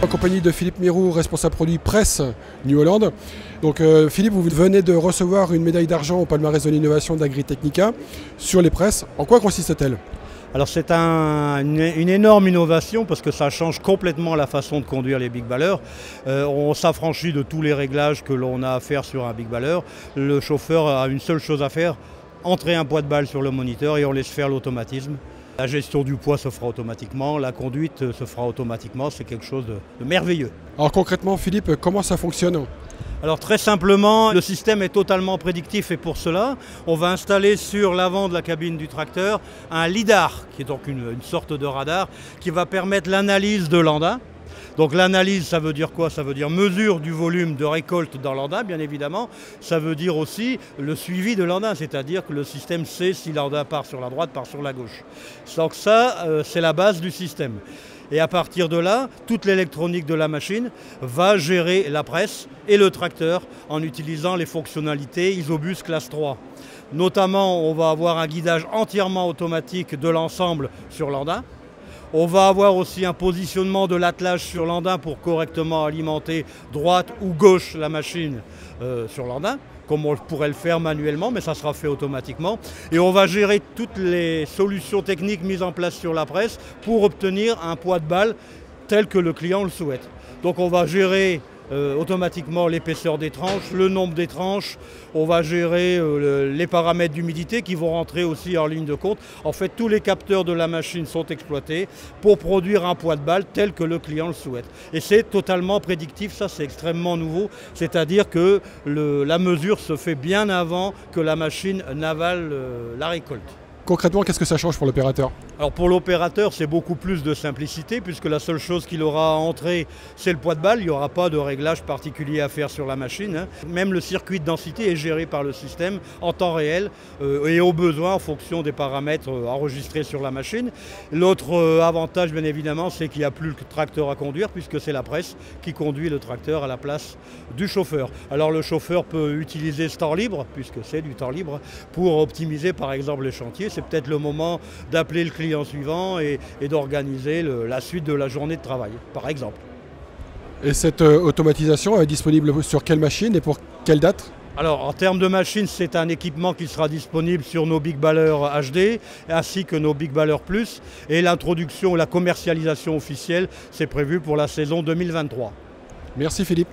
En compagnie de Philippe Mirou, responsable produit presse New Holland. Donc Philippe, vous venez de recevoir une médaille d'argent au palmarès de l'innovation d'Agritechnica sur les presses. En quoi consiste-t-elle? Alors c'est une énorme innovation parce que ça change complètement la façon de conduire les big ballers. On s'affranchit de tous les réglages que l'on a à faire sur un big baller. Le chauffeur a une seule chose à faire, entrer un poids de balle sur le moniteur et on laisse faire l'automatisme. La gestion du poids se fera automatiquement, la conduite se fera automatiquement, c'est quelque chose de merveilleux. Alors concrètement Philippe, comment ça fonctionne? Alors très simplement, le système est totalement prédictif et pour cela, on va installer sur l'avant de la cabine du tracteur un lidar, qui est donc une sorte de radar, qui va permettre l'analyse de l'engin. Donc l'analyse, ça veut dire quoi? Ça veut dire mesure du volume de récolte dans l'engin, bien évidemment. Ça veut dire aussi le suivi de l'engin, c'est-à-dire que le système sait si l'engin part sur la droite, part sur la gauche. Donc ça, c'est la base du système. Et à partir de là, toute l'électronique de la machine va gérer la presse et le tracteur en utilisant les fonctionnalités Isobus classe 3. Notamment, on va avoir un guidage entièrement automatique de l'ensemble sur l'engin. On va avoir aussi un positionnement de l'attelage sur l'engin pour correctement alimenter droite ou gauche la machine sur l'engin, comme on pourrait le faire manuellement, mais ça sera fait automatiquement. Et on va gérer toutes les solutions techniques mises en place sur la presse pour obtenir un poids de balle tel que le client le souhaite. Donc on va gérer automatiquement l'épaisseur des tranches, le nombre des tranches, on va gérer les paramètres d'humidité qui vont rentrer aussi en ligne de compte. En fait, tous les capteurs de la machine sont exploités pour produire un poids de balle tel que le client le souhaite. Et c'est totalement prédictif, ça c'est extrêmement nouveau, c'est-à-dire que la mesure se fait bien avant que la machine n'avale la récolte. Concrètement, qu'est-ce que ça change pour l'opérateur? Alors pour l'opérateur, c'est beaucoup plus de simplicité puisque la seule chose qu'il aura à entrer, c'est le poids de balle. Il n'y aura pas de réglage particulier à faire sur la machine. Même le circuit de densité est géré par le système en temps réel et au besoin en fonction des paramètres enregistrés sur la machine. L'autre avantage, bien évidemment, c'est qu'il n'y a plus le tracteur à conduire puisque c'est la presse qui conduit le tracteur à la place du chauffeur. Alors le chauffeur peut utiliser ce temps libre, puisque c'est du temps libre, pour optimiser par exemple les chantiers. C'est peut-être le moment d'appeler le client suivant et d'organiser la suite de la journée de travail, par exemple. Et cette automatisation est disponible sur quelle machine et pour quelle date? Alors en termes de machine, c'est un équipement qui sera disponible sur nos Big Ballers HD ainsi que nos Big Ballers Plus. Et l'introduction, la commercialisation officielle, c'est prévu pour la saison 2023. Merci Philippe.